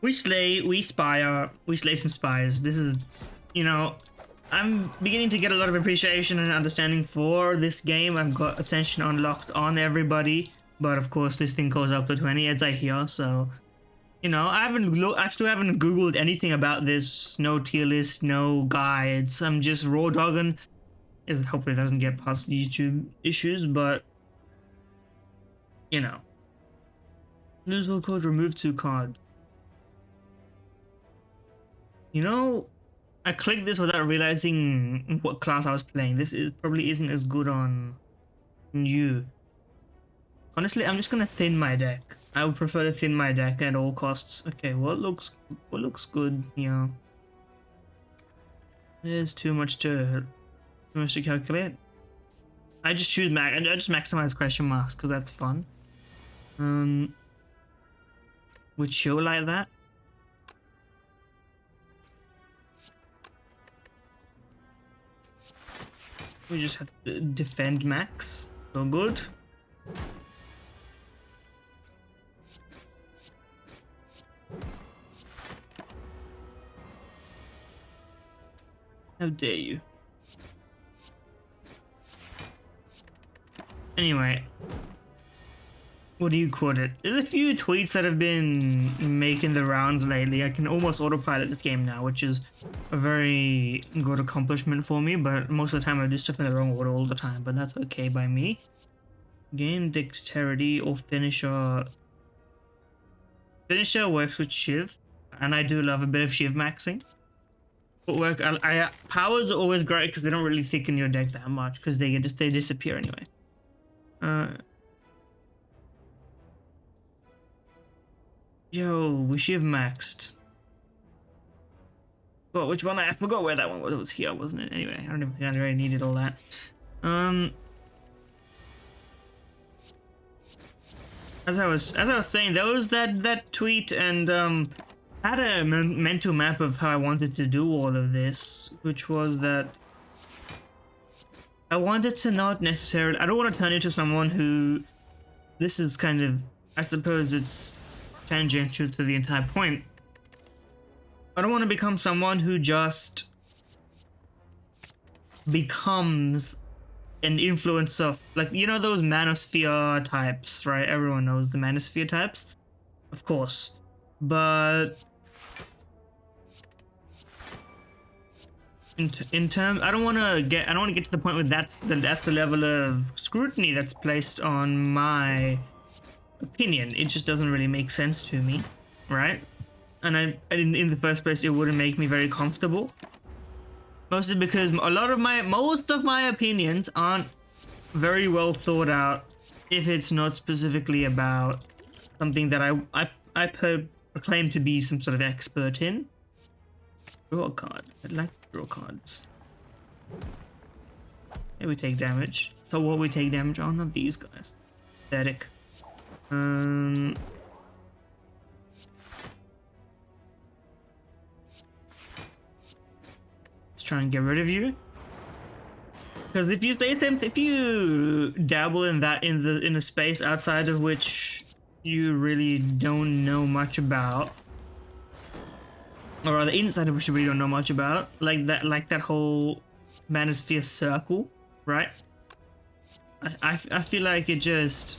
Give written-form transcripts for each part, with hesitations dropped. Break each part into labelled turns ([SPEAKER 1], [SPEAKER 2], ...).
[SPEAKER 1] We slay some spires. This is, you know, I'm beginning to get a lot of appreciation and understanding for this game. I've got Ascension unlocked on everybody, but of course this thing goes up to 20 as I hear, so... You know, I still haven't googled anything about this. No tier list, no guides. I'm just raw dogging. Hopefully it doesn't get past YouTube issues, but you know. Losable code, remove 2 cards. You know, I clicked this without realizing what class I was playing. This probably isn't as good on you. Honestly, I'm just gonna thin my deck. I would prefer to thin my deck at all costs. Okay, what looks good, you know. There's too much to calculate. I just choose I just maximize question marks because that's fun. Would show like that. We just have to defend max. So good. How dare you? Anyway, what do you quote it? There's a few tweets that have been making the rounds lately. I can almost autopilot this game now, which is a very good accomplishment for me, but most of the time I do stuff in the wrong order all the time, but that's okay by me. Game dexterity or finisher. Finisher works with Shiv, and I do love a bit of Shiv maxing. Footwork, powers are always great because they don't really thicken your deck that much because they disappear anyway. Yo, we should have maxed. Well, which one? I forgot where that one was. It was here, wasn't it? Anyway, I don't even think I really needed all that. As I was saying, there was that tweet and I had a mental map of how I wanted to do all of this, which was that I wanted to not necessarily... I don't want to turn into someone who... This is kind of... I suppose it's tangential to the entire point. I don't want to become someone who just becomes an influencer. Like, you know those manosphere types, right? Everyone knows the manosphere types. Of course. But... In terms, I don't want to get to the point where that's the level of scrutiny that's placed on my opinion. It just doesn't really make sense to me, right? And in the first place, it wouldn't make me very comfortable. Mostly because most of my opinions aren't very well thought out. If it's not specifically about something that I proclaim to be some sort of expert in. Draw a card. I'd like to draw cards. Here we take damage. So what we take damage on? Not these guys. Pathetic. Let's try and get rid of you. Because if you dabble in that in a space outside of which you really don't know much about, or rather inside of which you really don't know much about, like that whole manosphere circle, right? I feel like it's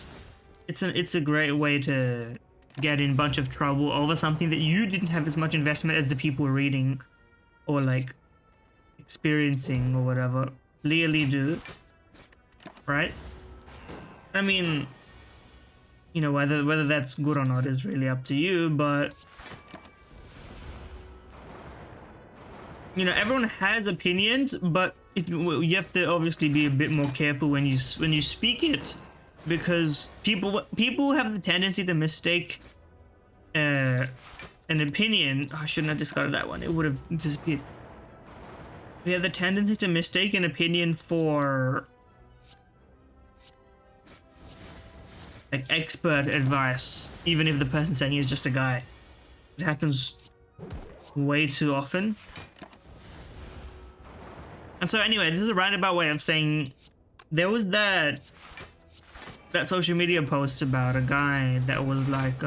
[SPEAKER 1] a great way to get in a bunch of trouble over something that you didn't have as much investment as the people reading or like experiencing or whatever clearly do, right? I mean, you know, whether that's good or not is really up to you, but you know, everyone has opinions, but you have to obviously be a bit more careful when you speak it, because people have the tendency to mistake an opinion. Oh, I shouldn't have discarded that one. It would have disappeared. They have the tendency to mistake an opinion for like expert advice, even if the person saying it is just a guy. It happens way too often. And so anyway, this is a roundabout way of saying there was that social media post about a guy that was like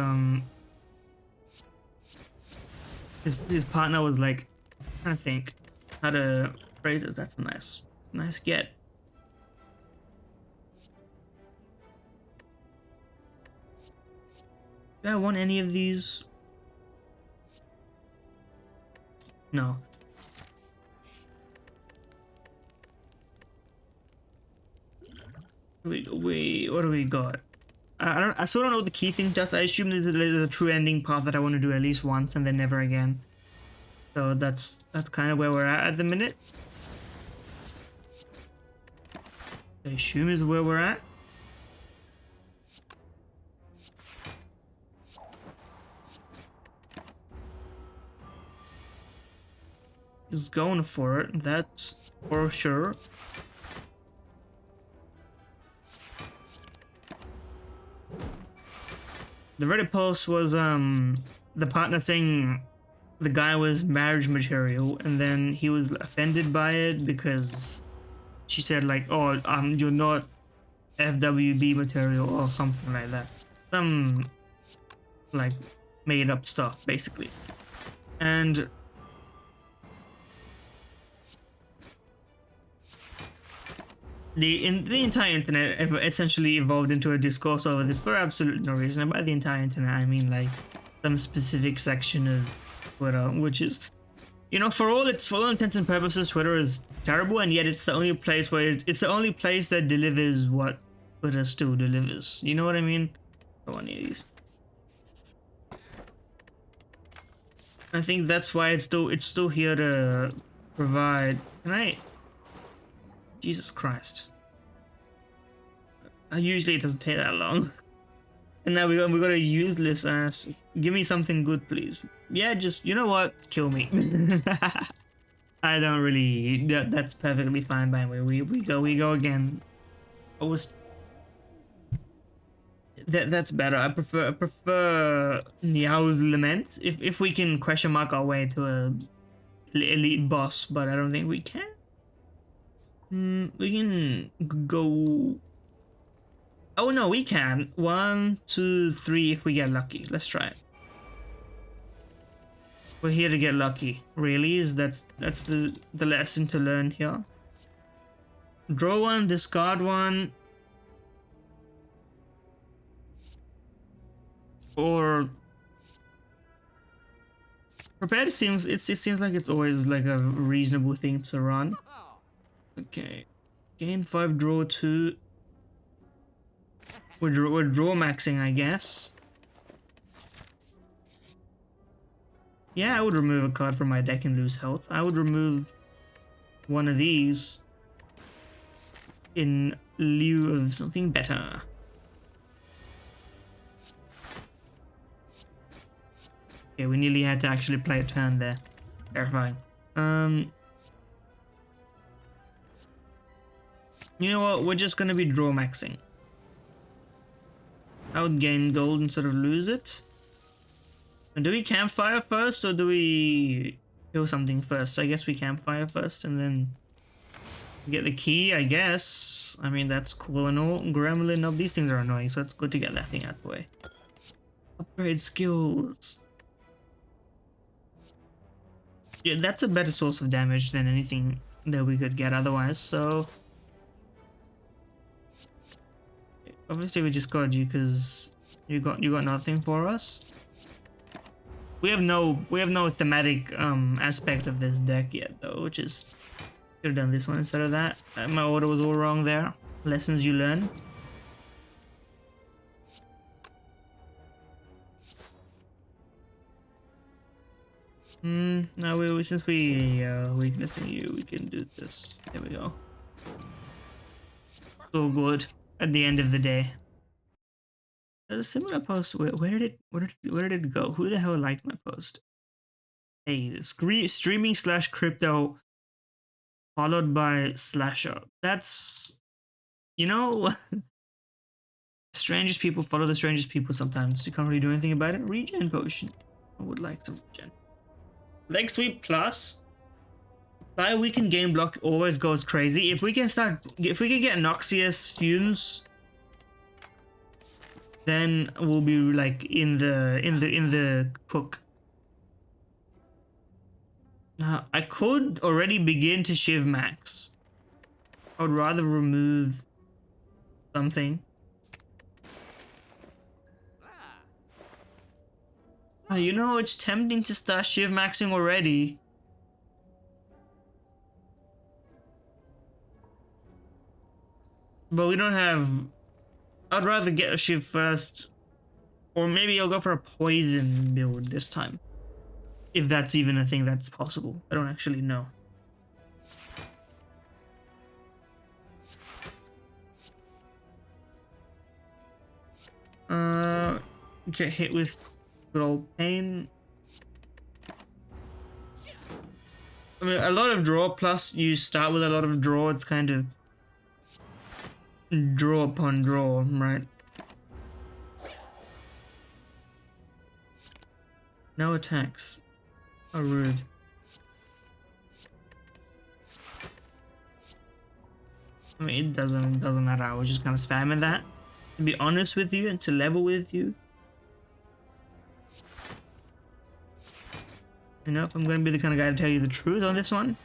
[SPEAKER 1] his partner was like, I'm trying to think how to phrase it. That's a nice get. Do I want any of these? No. What do we got? I still don't know what the key thing does. I assume there's a true ending path that I want to do at least once and then never again. So that's kind of where we're at the minute. I assume is where we're at. Just going for it, that's for sure. The Reddit post was the partner saying the guy was marriage material, and then he was offended by it because she said like, oh, you're not FWB material or something like that. Some like made up stuff basically. And the entire internet essentially evolved into a discourse over this for absolutely no reason. And by the entire internet, I mean like some specific section of Twitter, which is, you know, for all intents and purposes, Twitter is terrible, and yet it's the only place where it's the only place that delivers what Twitter still delivers. You know what I mean? For one of these, I think that's why it's still here to provide. Can I? Jesus Christ. Usually it doesn't take that long. And now we got a useless ass. Give me something good, please. Yeah, just, you know what? Kill me. I don't really... That's perfectly fine by me. We go again. That's better. I prefer Niao's Lament. If we can question mark our way to a elite boss, but I don't think we can. We can go... Oh no, we can. 1, 2, 3 if we get lucky. Let's try it. We're here to get lucky. Really? That's the lesson to learn here. Draw one, discard one. Or prepared seems it seems like it's always like a reasonable thing to run. Okay. Gain 5, draw 2. We're draw maxing, I guess. Yeah, I would remove a card from my deck and lose health. I would remove one of these in lieu of something better. Okay, we nearly had to actually play a turn there. Terrifying. You know what? We're just gonna be draw maxing. I would gain gold instead of lose it. And do we campfire first, or do we kill something first? I guess we campfire first and then get the key, I guess. I mean, that's cool and all. Gremlin, no, these things are annoying, so it's good to get that thing out of the way. Upgrade skills. Yeah, that's a better source of damage than anything that we could get otherwise, so... Obviously we just got you because you got nothing for us. We have no thematic aspect of this deck yet though, which is should have done this one instead of that. My order was all wrong there. Lessons you learn. Now since we weaknessing you, we can do this. There we go. So good at the end of the day. There's a similar post. Where did it go? Who the hell liked my post? Hey, streaming / crypto followed by slasher. That's, you know, strangest people follow the strangest people sometimes. You can't really do anything about it. Regen potion. I would like some regen. Leg sweep plus. Apply weakened game block always goes crazy. If we can get Noxious Fumes, then we'll be like in the cook. I could already begin to shiv max. I would rather remove something. You know, it's tempting to start shiv maxing already. But we don't have... I'd rather get a shiv first. Or maybe I'll go for a poison build this time. If that's even a thing that's possible. I don't actually know. Get hit with good old pain. I mean, a lot of draw, plus you start with a lot of draw, it's kind of draw upon draw, right? No attacks. How rude. I mean, it doesn't matter. I was just kind of spamming that, to be honest with you and to level with you. You know, if I'm gonna be the kind of guy to tell you the truth on this one.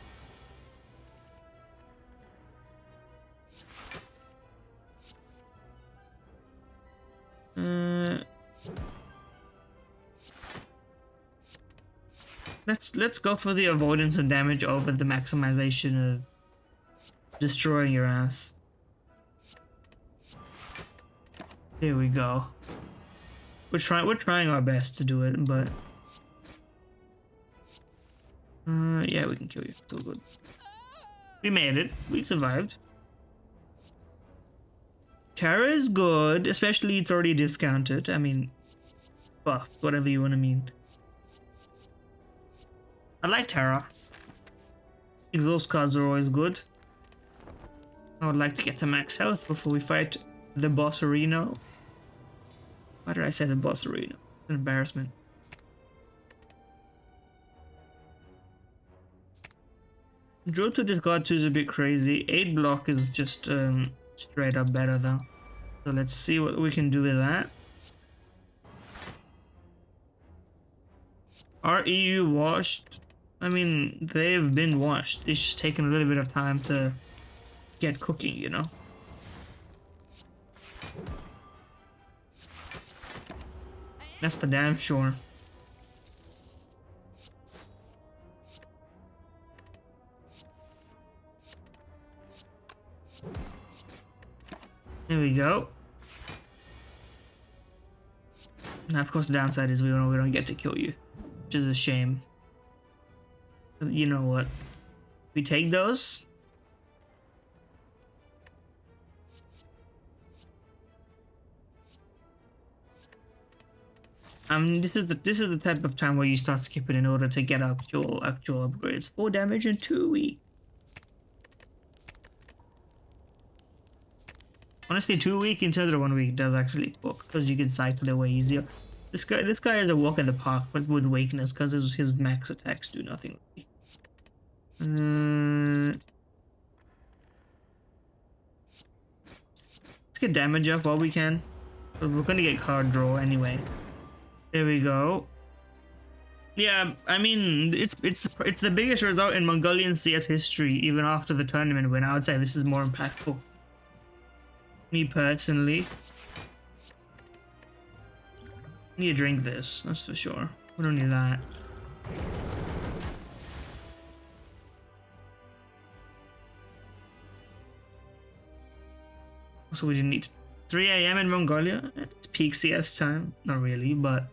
[SPEAKER 1] Let's go for the avoidance of damage over the maximization of destroying your ass. Here we go. We're trying our best to do it, but yeah, we can kill you. Still good. We made it. We survived. Terra is good, especially it's already discounted. I mean, buffed, whatever you want to mean. I like Terra. Exhaust cards are always good. I would like to get to max health before we fight the boss arena. Why did I say the boss arena? It's an embarrassment. Draw to discard 2 is a bit crazy. 8 block is just straight up better though. So let's see what we can do with that. Are EU washed? I mean, they've been washed. It's just taken a little bit of time to get cooking, you know? That's for damn sure. There we go. Now, of course, the downside is we don't get to kill you, which is a shame. You know what? We take those. This is the type of time where you start skipping in order to get actual upgrades. 4 damage in 2 weeks. Honestly, 2 weeks instead of 1 week does actually work because you can cycle it way easier. This guy is a walk in the park, but with weakness because his max attacks do nothing. Let's get damage up while we can. But we're gonna get card draw anyway. There we go. Yeah, I mean it's the biggest result in Mongolian CS history, even after the tournament win. I would say this is more impactful. Me personally. Need to drink this, that's for sure. We don't need that. So we didn't need 3 AM in Mongolia. It's peak CS time. Not really, but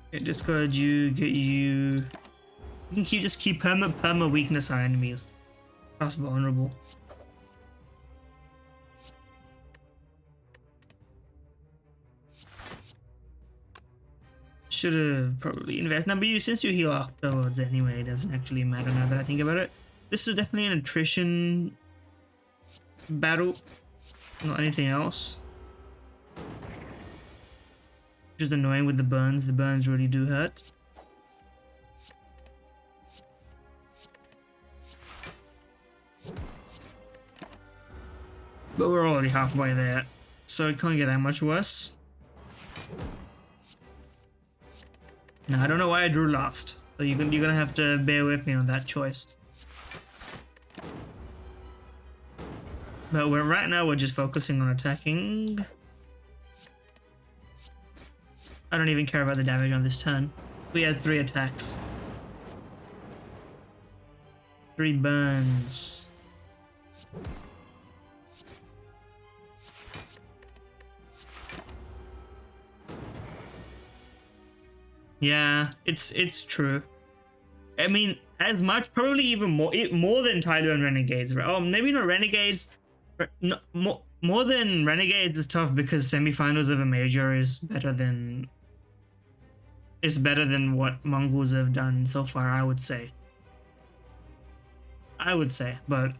[SPEAKER 1] okay, discard you, get you. You can just keep perma weakness on enemies. That's vulnerable. Should have probably invested. Now, but since you heal afterwards anyway, it doesn't actually matter now that I think about it. This is definitely an attrition battle, not anything else. Just annoying with the burns. The burns really do hurt. But we're already halfway there, so it can't get that much worse. Now I don't know why I drew last, so you're gonna have to bear with me on that choice. But right now we're just focusing on attacking. I don't even care about the damage on this turn. We had 3 attacks. 3 burns. Yeah, it's true. I mean, as much, probably even more than Tyler and Renegades, right? Oh, maybe not Renegades. No, more than Renegades is tough because semifinals of a major is better than what Mongols have done so far. I would say, but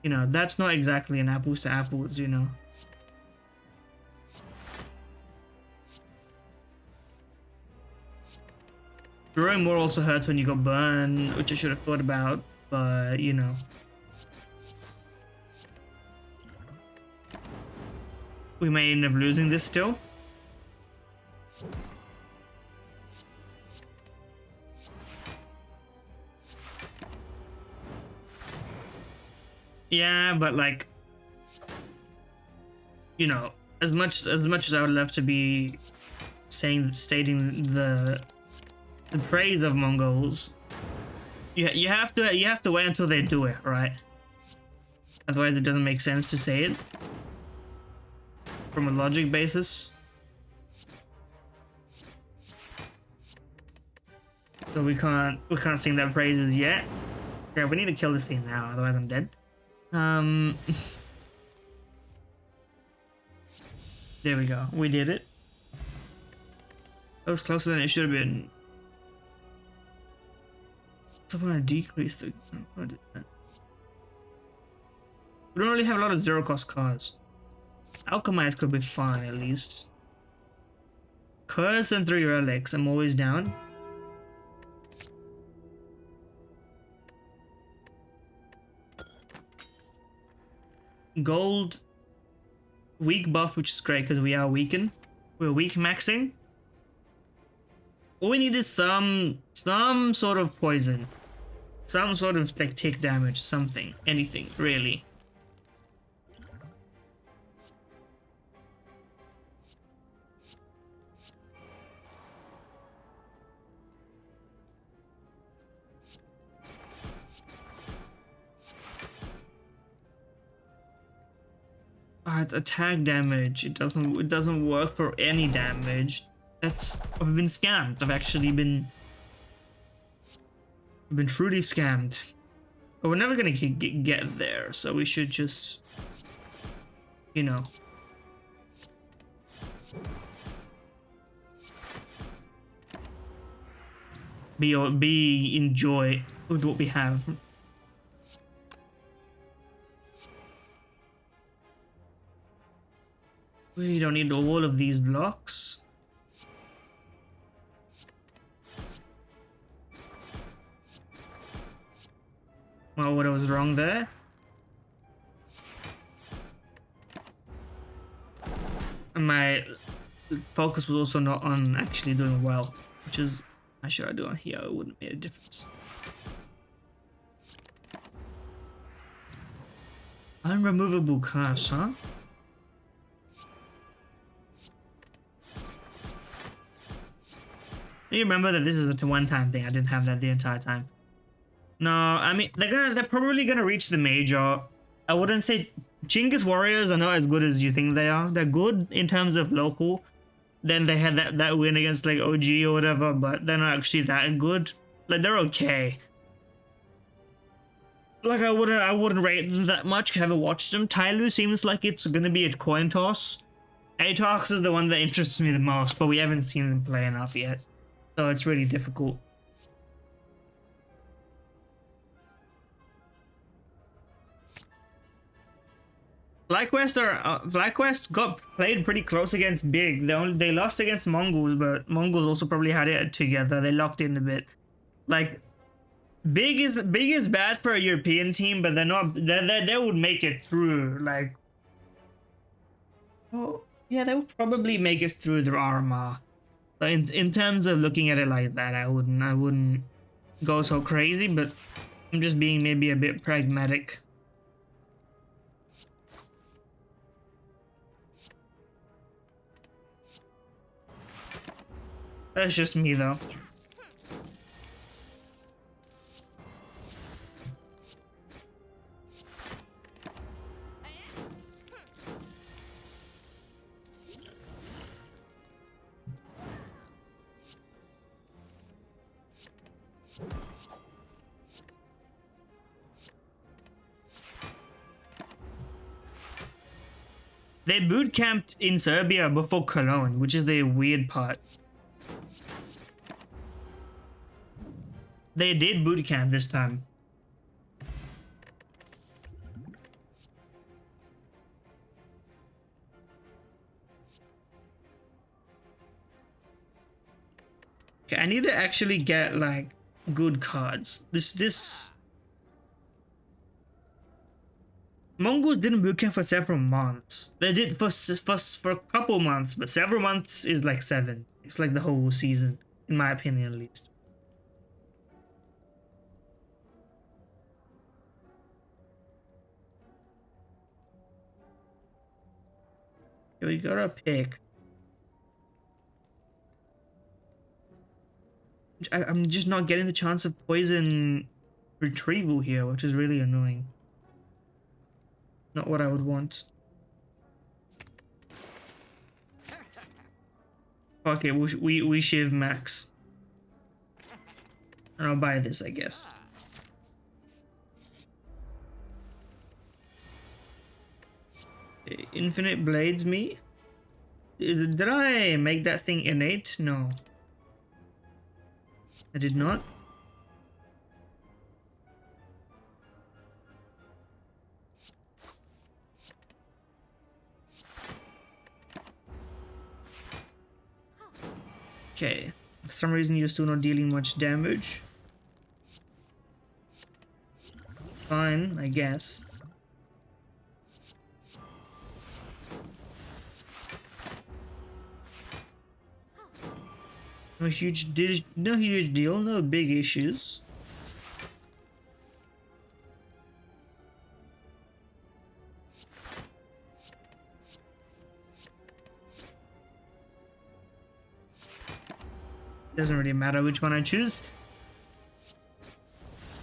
[SPEAKER 1] you know, that's not exactly an apples to apples, you know. Drawing more also hurts when you got burn, which I should have thought about, but you know. We may end up losing this still. Yeah, but like, you know, as much as I would love to be stating the praise of Mongols, you have to wait until they do it, right? Otherwise, it doesn't make sense to say it from a logic basis. So we can't sing their praises yet. Yeah, we need to kill this thing now, otherwise I'm dead. There we go. We did it. That was closer than it should have been. So I want to decrease the... What did that? We don't really have a lot of zero-cost cards. Alchemize could be fine, at least. Curse and 3 relics. I'm always down. Gold. Weak buff, which is great because we are weakened. We're weak maxing. All we need is some sort of poison. Some sort of like tick damage, something. Anything, really. It's attack damage. It doesn't work for any damage. I've been scammed. I've actually been truly scammed. But we're never gonna get there, so we should just, you know, enjoy with what we have. We don't need all of these blocks. Well, what was wrong there? And my focus was also not on actually doing well, which is, how should I do on here? It wouldn't make a difference. Unremovable cast, huh? You remember that this is a one-time thing. I didn't have that the entire time. No, I mean, they're probably gonna reach the major. I wouldn't say Chinggis Warriors are not as good as you think they are. They're good in terms of local. Then they had that win against like OG or whatever, but they're not actually that good. Like, they're okay. Like, I wouldn't rate them that much. I haven't watched them. Tyloo seems like it's gonna be a coin toss. Atox is the one that interests me the most, but we haven't seen them play enough yet. So it's really difficult. FlyQuest got played pretty close against Big. They lost against Mongols, but Mongols also probably had it together. They locked in a bit. Like, Big is bad for a European team, but they're not. They would make it through. Like, oh, Yeah, they would probably make it through their armor. So in terms of looking at it like that, I wouldn't go so crazy, but I'm just being maybe a bit pragmatic. That's just me though. They boot camped in Serbia before Cologne, which is the weird part. They did boot camp this time. Okay, I need to actually get like good cards. This Mongols didn't boot camp for several months. They did for a couple months, but several months is like 7. It's like the whole season, in my opinion at least. Okay, we gotta pick. I'm just not getting the chance of poison retrieval here, which is really annoying. Not what I would want. Okay, we shiv max. And I'll buy this, I guess. Infinite blades me? Did I make that thing innate? No. I did not. Okay. For some reason you're still not dealing much damage. Fine, I guess. No huge deal, no big issues. Doesn't really matter which one I choose.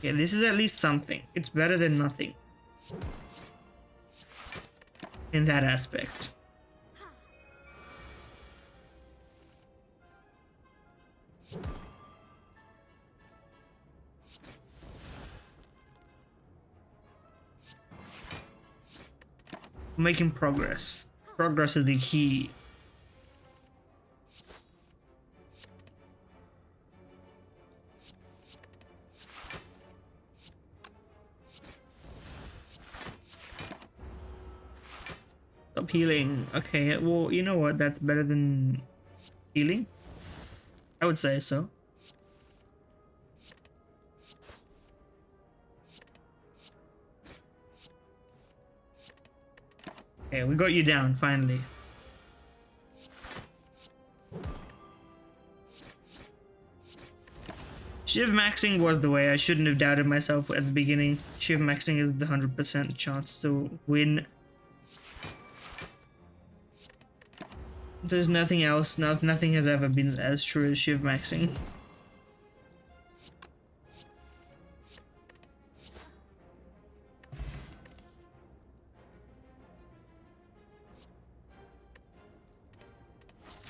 [SPEAKER 1] Yeah, this is at least something. It's better than nothing. In that aspect. Making progress. Progress is the key. Stop healing. Okay, well, you know what? That's better than healing. I would say so. Okay, we got you down, finally. Shiv maxing was the way. I shouldn't have doubted myself at the beginning. Shiv maxing is the 100% chance to win. There's nothing else. Nothing has ever been as true as Shiv maxing.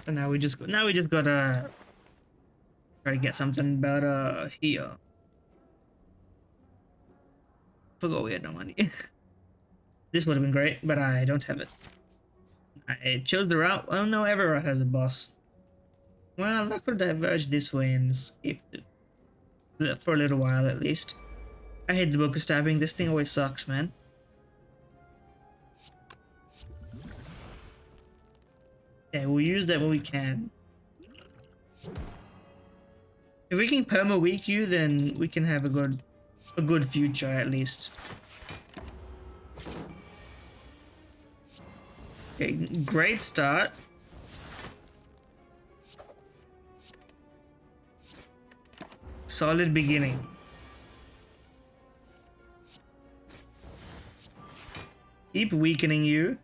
[SPEAKER 1] And now we just gotta try to get something better here. Forgot we had no money. This would have been great, but I don't have it. I chose the route. Well, no, every route has a boss. Well, I could diverge this way and escape it. For a little while, at least. I hate the book of stabbing. This thing always sucks, man. Okay, we'll use that when we can. If we can perma weak you, then we can have a good future at least. Okay, great start. Solid beginning. Keep weakening you.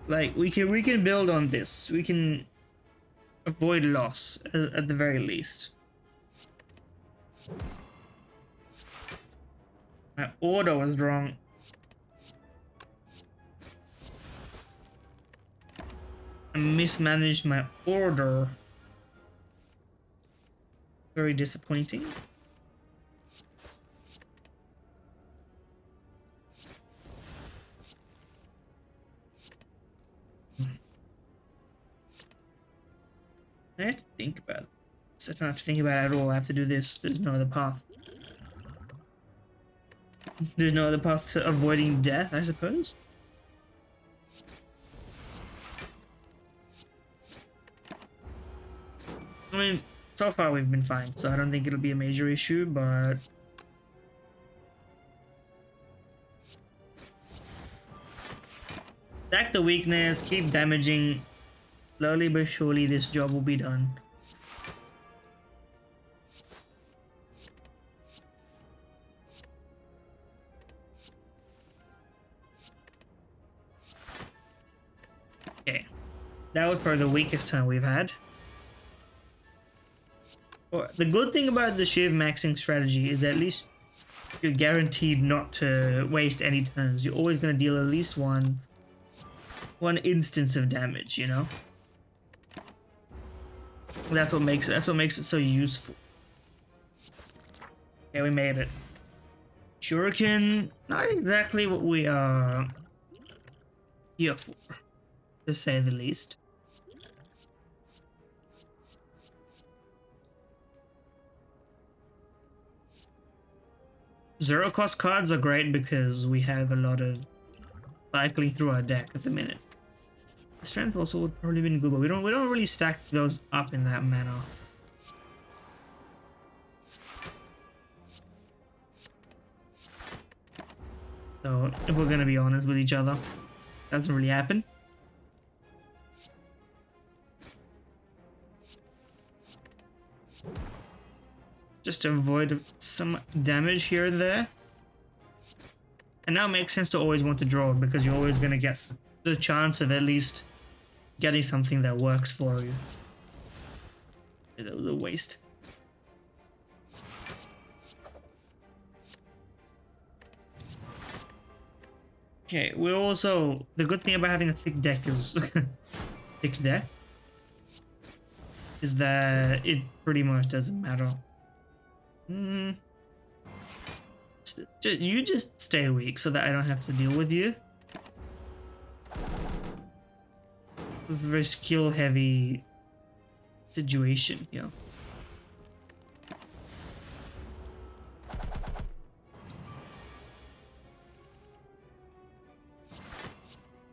[SPEAKER 1] Like we can build on this. We can avoid loss at the very least. My order was wrong. I mismanaged my order. Very disappointing. I have to think about it. So I don't have to think about it at all. I have to do this. There's no other path. There's no other path to avoiding death, I suppose. I mean, so far we've been fine, so I don't think it'll be a major issue, but... Stack the weakness, keep damaging. Slowly but surely this job will be done. Okay. That was probably the weakest turn we've had. The good thing about the Shiv maxing strategy is at least you're guaranteed not to waste any turns. You're always going to deal at least one instance of damage, you know? That's what makes it so useful. Okay, we made it. Shuriken, not exactly what we are here for, to say the least. Zero cost cards are great because we have a lot of cycling through our deck at the minute. Strength also would probably been good, but we don't really stack those up in that manner. So if we're gonna be honest with each other, doesn't really happen. Just to avoid some damage here and there. And now it makes sense to always want to draw because you're always gonna get the chance of at least getting something that works for you. That was a waste. Okay, we're also... The good thing about having a thick deck is... thick deck is that it pretty much doesn't matter. You just stay weak so that I don't have to deal with you. It's a very skill heavy situation, you know.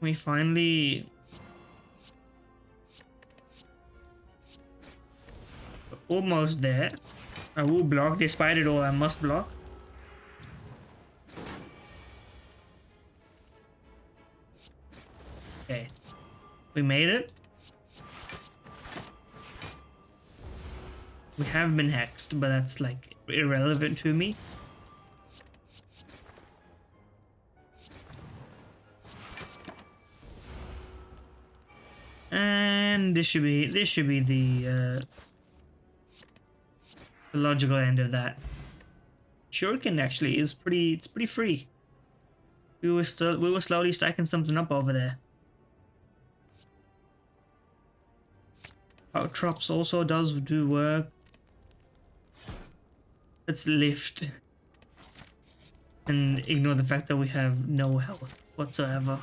[SPEAKER 1] We finally... Almost there. I will block, despite it all, I must block. Okay. We made it. We have been hexed, but that's like irrelevant to me. And this should be the logical end of that. Shuriken actually is pretty free. We were slowly stacking something up over there. Outrops also does do work. Let's lift and ignore the fact that we have no health whatsoever.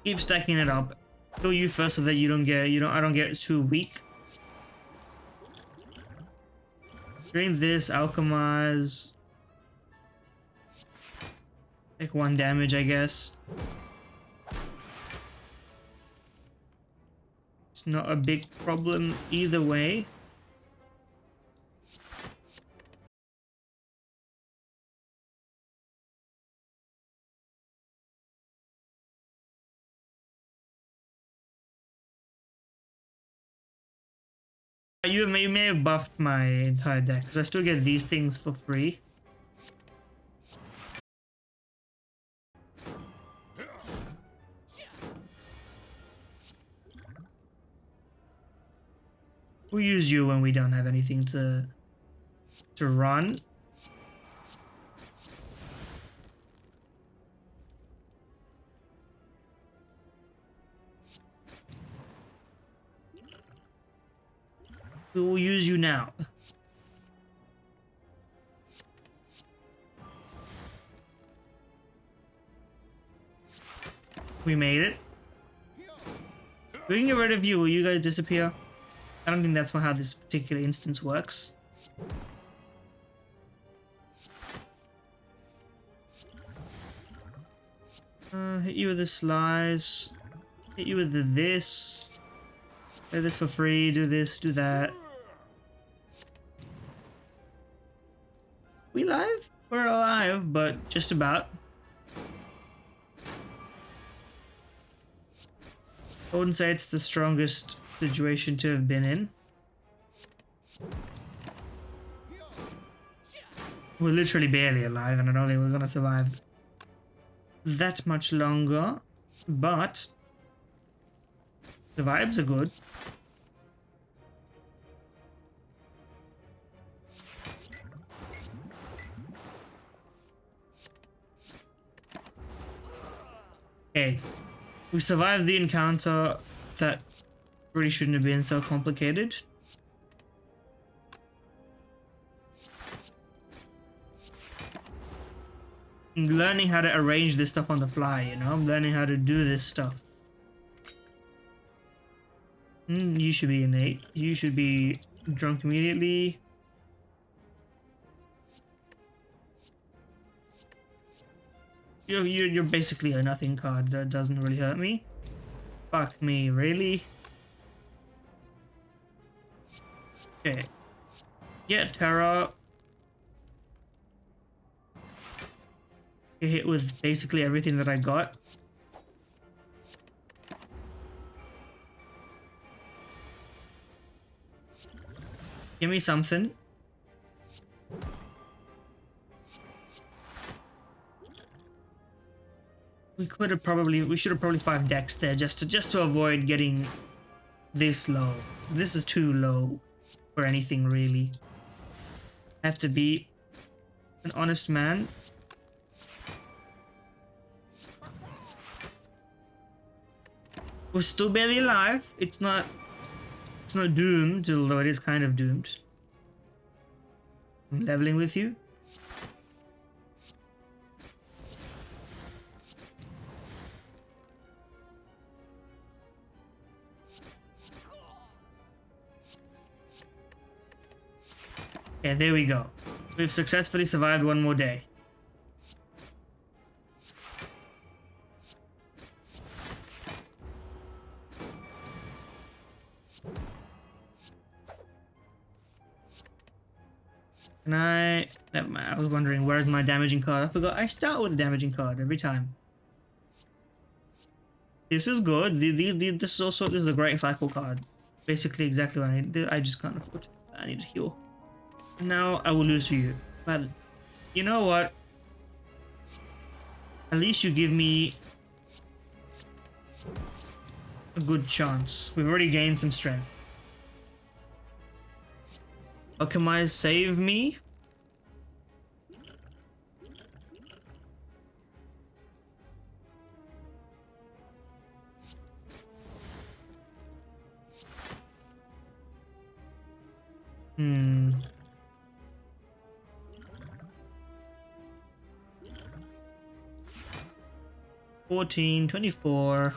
[SPEAKER 1] Keep stacking it up. Kill you first so that I don't get too weak. During this, alchemize. Take 1 damage, I guess. It's not a big problem either way. You may have buffed my entire deck, because I still get these things for free. We'll use you when we don't have anything to run. We will use you now. We made it. We can get rid of you. Will you guys disappear? I don't think that's how this particular instance works. Hit you with the slice. Hit you with this. Do this for free. Do this. Do that. We live? We're alive, but just about. I wouldn't say it's the strongest situation to have been in. We're literally barely alive, and I don't think we're gonna survive that much longer, but the vibes are good. Okay, we survived the encounter that really shouldn't have been so complicated. I'm learning how to arrange this stuff on the fly, you know? I'm learning how to do this stuff. You should be innate. You should be drunk immediately. You're basically a nothing card. That doesn't really hurt me. Fuck me, really? Okay. Get Terra. Get hit with basically everything that I got. Give me something. We should have probably 5 decks there just to avoid getting this low. This is too low for anything really. I have to be an honest man. We're still barely alive. It's not doomed, although it is kind of doomed. I'm leveling with you. Yeah, there we go. We've successfully survived one more day. Never mind, I was wondering where's my damaging card. I forgot I start with a damaging card every time. This is good. This is a great cycle card. Basically exactly what I need. I just can't afford it. I need to heal. Now I will lose to you. But you know what? At least you give me a good chance. We've already gained some strength. Alchemize save me. Hmm. 14, 24.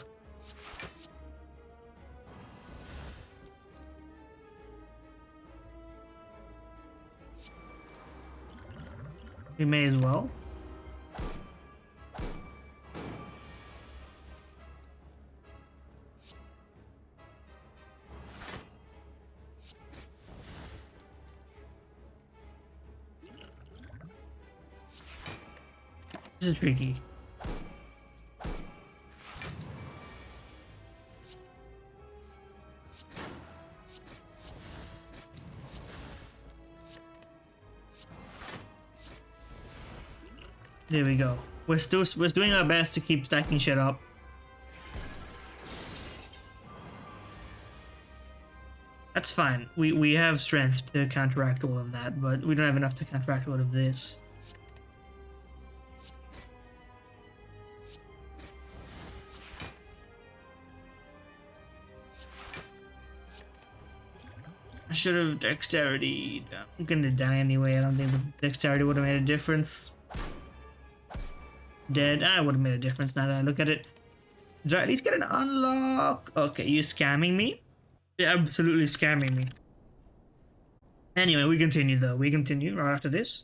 [SPEAKER 1] We may as well. This is tricky. There we go. We're doing our best to keep stacking shit up. That's fine. We have strength to counteract all of that, but we don't have enough to counteract all of this. I should have dexterity. I'm gonna die anyway. I don't think the dexterity would have made a difference. Dead. I would have made a difference now that I look at it. Did I at least get an unlock? Okay, you scamming me? You're absolutely scamming me. Anyway, we continue though. We continue right after this.